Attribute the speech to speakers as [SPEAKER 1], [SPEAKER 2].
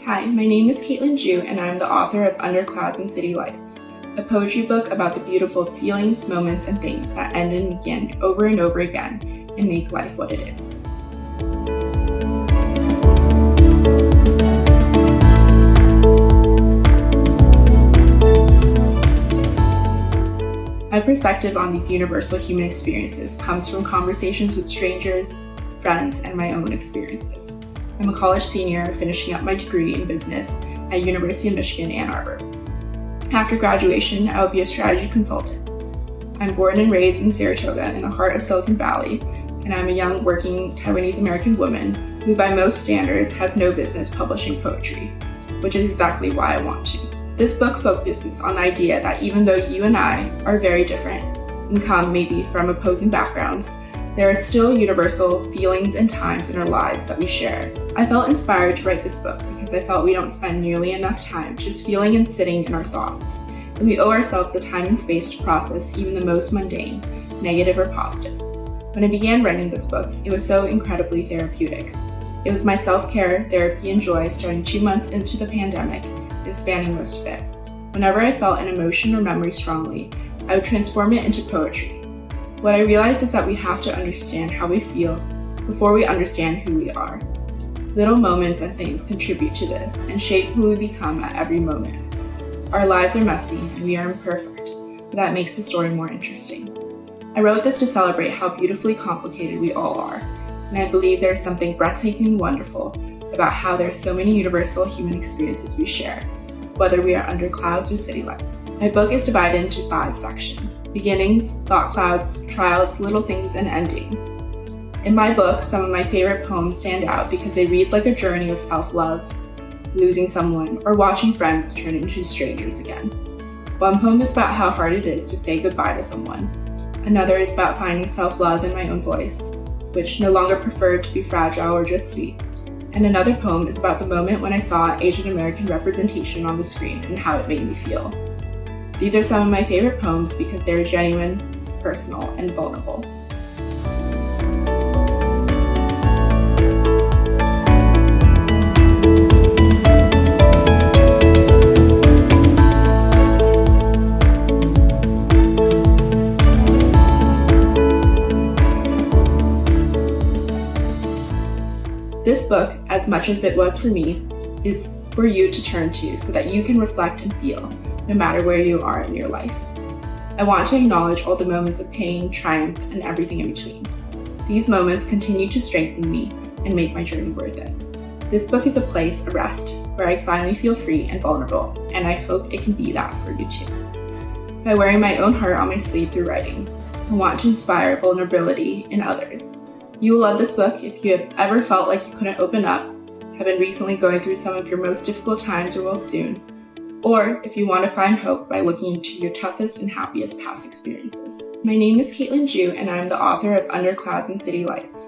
[SPEAKER 1] Hi, my name is Caitlin Ju, and I'm the author of Under Clouds and City Lights, a poetry book about the beautiful feelings, moments, and things that end and begin over and over again and make life what it is. My perspective on these universal human experiences comes from conversations with strangers, friends, and my own experiences. I'm a college senior finishing up my degree in business at University of Michigan, Ann Arbor. After graduation, I will be a strategy consultant. I'm born and raised in Saratoga in the heart of Silicon Valley, and I'm a young working Taiwanese American woman who by most standards has no business publishing poetry, which is exactly why I want to. This book focuses on the idea that even though you and I are very different and come maybe from opposing backgrounds, there are still universal feelings and times in our lives that we share. I felt inspired to write this book because I felt we don't spend nearly enough time just feeling and sitting in our thoughts, and we owe ourselves the time and space to process even the most mundane, negative or positive. When I began writing this book, it was so incredibly therapeutic. It was my self-care, therapy, and joy starting 2 months into the pandemic and spanning most of it. Whenever I felt an emotion or memory strongly, I would transform it into poetry. What I realized is that we have to understand how we feel before we understand who we are. Little moments and things contribute to this and shape who we become at every moment. Our lives are messy and we are imperfect, but that makes the story more interesting. I wrote this to celebrate how beautifully complicated we all are, and I believe there is something breathtakingly wonderful about how there are so many universal human experiences we share, whether we are under clouds or city lights. My book is divided into 5 sections: beginnings, thought clouds, trials, little things, and endings. In my book, some of my favorite poems stand out because they read like a journey of self-love, losing someone, or watching friends turn into strangers again. One poem is about how hard it is to say goodbye to someone. Another is about finding self-love in my own voice, which no longer preferred to be fragile or just sweet. And another poem is about the moment when I saw Asian American representation on the screen and how it made me feel. These are some of my favorite poems because they are genuine, personal, and vulnerable. This book, as much as it was for me, is for you to turn to so that you can reflect and feel, no matter where you are in your life. I want to acknowledge all the moments of pain, triumph, and everything in between. These moments continue to strengthen me and make my journey worth it. This book is a place, a rest, where I finally feel free and vulnerable, and I hope it can be that for you too. By wearing my own heart on my sleeve through writing, I want to inspire vulnerability in others. You will love this book if you have ever felt like you couldn't open up, have been recently going through some of your most difficult times or will soon, or if you want to find hope by looking into your toughest and happiest past experiences. My name is Caitlin Ju, and I'm the author of Under Clouds and City Lights,